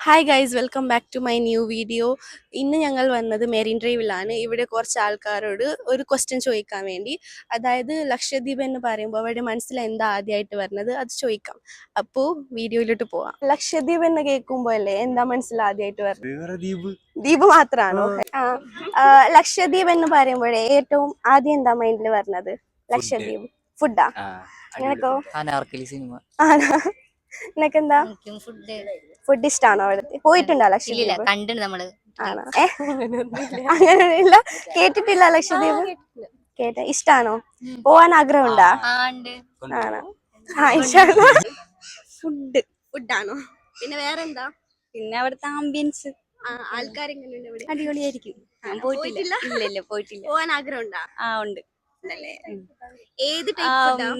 Hi guys, welcome back to my new video. ഇന്ന് ഞങ്ങൾ വന്നത് മെറീൻ ഡ്രൈവിലാണ്. ഇവിടെ കുറച്ച് ആൾക്കാരോട് ഒരു ക്വസ്റ്റ്യൻ ചോദിക്കാൻ വേണ്ടി. അതായത് ലക്ഷദ്വീപ് എന്ന് പറയുമ്പോൾ അവരുടെ മനസ്സിൽ എന്താ ആദ്യമായിട്ട് വരുന്നത് അത് ചോദിക്കാം. അപ്പോൾ വീഡിയോയിലോട്ട് പോവാം. ലക്ഷദ്വീപ് എന്ന് കേൾക്കുമ്പോൾ അല്ലേ എന്താ മനസ്സിൽ ആദ്യമായിട്ട് വരുന്നത്? ദ്വീപ് മാത്രമാണോ? ലക്ഷദ്വീപ് എന്ന് പറയുമ്പോഴേ ഏറ്റവും ആദ്യം എന്താ മൈൻഡിൽ വരുന്നത്? ലക്ഷദ്വീപ് ഫുഡാ? നിനക്കോ? നിനക്കെന്താ ഫുഡ് ഇഷ്ടമാണോ? അവിടെ പോയിട്ടുണ്ടോ ലക്ഷദ്വീപ്? ആണോ? അങ്ങനെയില്ല, കേട്ടിട്ടില്ല ലക്ഷദ്വീപ്. ഇഷ്ടാണോ? പോവാൻ ആഗ്രഹം ഉണ്ടാ? ആണോ? ഫുഡാണോ? പിന്നെ വേറെന്താ? പിന്നെ അവിടുത്തെ ആംബിയൻസ് ആൾക്കാരെങ്ങനെയുണ്ട് ഇവിടെ? അടിപൊളിയായിരിക്കും. പോയിട്ടില്ല? ഇല്ല പോയിട്ടില്ല. പോവാൻ ആഗ്രഹം ഉണ്ടാ? ഉണ്ട്. ഏത് ടൈപ്പ് ഫുഡാ?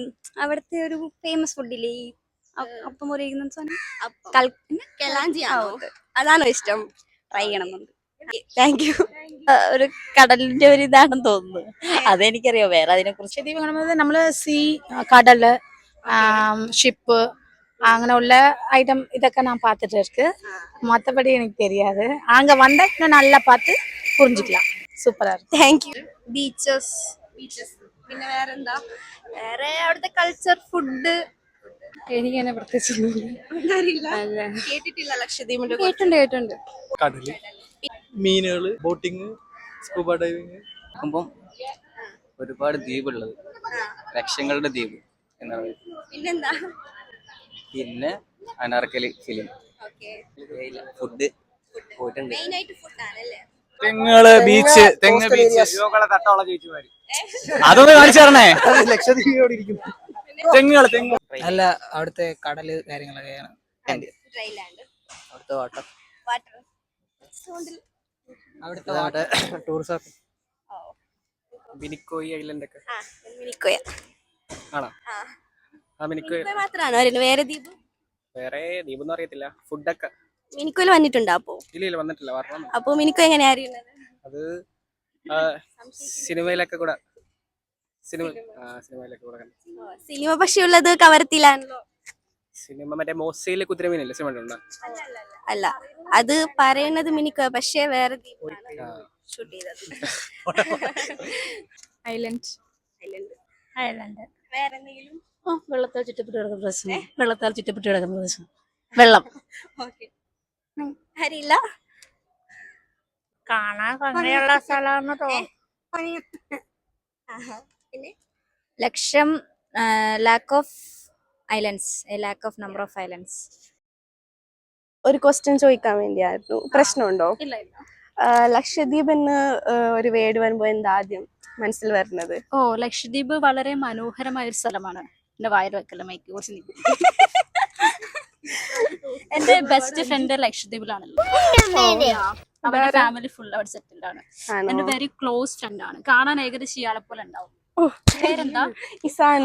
അവിടുത്തെ ഒരു ഫേമസ് ഫുഡില്ലേ, ഈ അപ്പം മുറിയുന്ന സാധനം, കെലാഞ്ചിയാണോ? അതാണോ ഇഷ്ടം? ട്രൈ ചെയ്യണമെന്നുണ്ട്. Thank you. ഒരു കടലിന്റെ ഒരു ഇതാണെന്ന് തോന്നുന്നു, അതെനിക്കറിയാം. വേറെ അതിനെ കുറിച്ച് லட்சத்தீவு നമ്മള് സീ கடல் ஷிப்பு அங்கே உள்ள ஐட்டம் இதொക്കെ நான் பார்த்துட்டு இருக்கு. மற்றபடி எனக்கு தெரியாது. அங்கே வந்தா இன்னும் நல்லா பார்த்து புரிஞ்சுக்கலாம். സൂപ്പറാ. Thank you. ബീച്ചസ്. പിന്നെ വേറെന്താ? വേറെ അവിടുത്തെ കൾച്ചർ, ഫുഡ്. എനിക്കങ്ങനെ പ്രത്യേകിച്ച് കേട്ടിട്ടില്ല ലക്ഷദ്വീപിന്റെ? കേട്ടുണ്ട്. കടല്, മീനുകള്, ബോട്ടിങ്, സ്കൂബ ഡൈവിങ്. ഒരുപാട് ദ്വീപുള്ളത്, ലക്ഷങ്ങളുടെ ദ്വീപ് എന്നാണ്. പിന്നെന്താ? പിന്നെ അനാർക്കലി ഫിലിം, ഫുഡ് പോയിട്ടുണ്ട്. മെയിനായിട്ട് ഫുഡാണല്ലേ? തെങ്ങുകള്, ബീച്ച്, തെങ്ങ് ബീച്ച്, അതൊന്ന് കാണിച്ചു തരണേ. ലക്ഷദ്വീപിനോട് ഇരിക്കും തെങ്ങുകള്. അല്ല, അവിടുത്തെ കടല് കാര്യങ്ങളൊക്കെയാണ്. അവിടുത്തെ വാട്ടർ, അവിടുത്തെ ടൂറിസം. മിനിക്കോയി ഐലൻഡ് ഒക്കെ മിനിക്കോയ ആണോ? ആ മിനിക്കോയ് മാത്രാണോ? വേറെ ദ്വീപ്? വേറെ ദ്വീപൊന്നും അറിയത്തില്ല. ഫുഡൊക്കെ മിനിക്കോയിൽ വന്നിട്ടുണ്ടോ? ഇല്ല വന്നിട്ടില്ല, വരണം. അപ്പൊ മിനിക്കോ എങ്ങനെയാ അറിയുന്നത്? അത് സിനിമയിലൊക്കെ കൂടെ സിനിമയിലൊക്കെ കൂടെ കണ്ടു. സിനിമ പക്ഷെ ഉള്ളത് കവരത്തിലാണല്ലോ. സിനിമ മറ്റേ മോസയിലെ കുതിരമീനല്ലേ സിനിമ ഉണ്ടോ? അല്ല, അത് പറയുന്നത് മിനിക്കോ, പക്ഷെ വേറെ ഷൂട്ട് ചെയ്തത്. ഐലൻഡ്. വേറെ എന്തെങ്കിലും? വെള്ളത്താൽ ചുറ്റപ്പെട്ട് കിടക്കുന്ന പ്രദേശം. വെള്ളം അറിയില്ല. കാണാൻ ഭംഗിയുള്ള സ്ഥലമാണെന്ന് തോന്നുന്നു. ലക്ഷം lakh of islands, lakh of number of islands. ഒരു ക്വസ്റ്റ്യൻ ചോദിക്കാൻ വേണ്ടിയായിരുന്നു. പ്രശ്നമുണ്ടോ? ഇല്ല. ലക്ഷദ്വീപ് എന്ന് ഒരു വേർഡ് വരുമ്പോ എന്താ ആദ്യം മനസ്സിൽ വരുന്നത്? ലക്ഷദ്വീപ് വളരെ മനോഹരമായ ഒരു സ്ഥലമാണ്. എന്റെ വായിൽ വെക്കല്ല, മൈക്ക് കുറച്ച് നിൽക്കും. എന്റെ ബെസ്റ്റ് ഫ്രണ്ട് ലക്ഷദ്വീപിലാണല്ലോ. അവരുടെ ഫാമിലി ഫുൾ അവിടെ സെറ്റിൽഡ് ആണ്. എന്റെ വെരി ക്ലോസ് ഫ്രണ്ട് ആണ്. കാണാൻ ഏകദേശം ഇയാളെ പോലെ ഉണ്ടാവും. പേരെന്താ? ഇസാന.